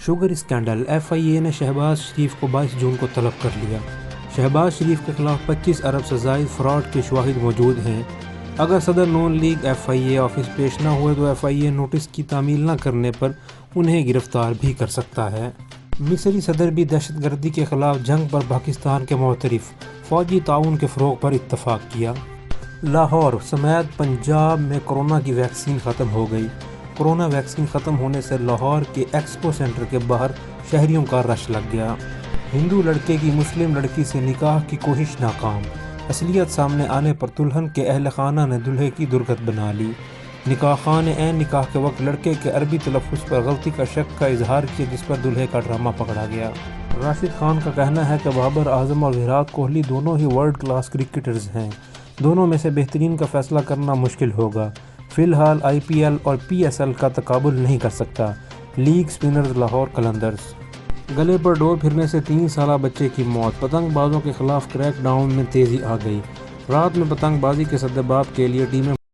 Sugar scandal, F I اے نے شہباز شریف کو 22 جون کو طلب کر لیا۔ شہباز شریف کے خلاف 25 ارب سے زائد فراڈ کے شواہد موجود ہیں۔ اگر صدر Noon league F I A office پیش نہ ہوئے تو ایف آئی اے نوٹس کی تعمیل نہ کرنے پر انہیں گرفتار بھی کر سکتا ہے۔ مصری صدر بھی دہشت گردی کے خلاف جنگ پر پاکستان کے معترف، فوجی تعاون کے فروغ پر اتفاق کیا۔ لاہور سمیت پنجاب میں کورونا کی ویکسین ختم ہو گئی۔ کورونا ویکسین ختم ہونے سے لاہور کے ایکسپو سینٹر کے باہر شہریوں کا رش لگ گیا۔ ہندو لڑکے کی مسلم لڑکی سے نکاح کی کوشش ناکام، اصلیت سامنے آنے پر دلہن کے اہل خانہ نے دولہے کی درگت بنا لی۔ نکاح خان نے عین نکاح کے وقت لڑکے کے عربی تلفظ پر غلطی کا شک کا اظہار کیا، جس پر دولہے کا ڈرامہ پکڑا گیا۔ راشد خان کا کہنا ہے کہ بابر اعظم اور ویرات کوہلی دونوں ہی ورلڈ کلاس کرکٹرز ہیں، دونوں میں سے بہترین کا فیصلہ کرنا مشکل ہوگا۔ فی الحال آئی پی ایل اور پی ایس ایل کا تقابل نہیں کر سکتا۔ League spinners Lahore Qalandars. گلے پر ڈور پھرنے سے 3 سالہ بچے کی موت، پتنگ بازوں کے خلاف کریک ڈاؤن میں تیزی آ گئی۔ رات میں پتنگ بازی کے سدباب کے لیے ٹیمیں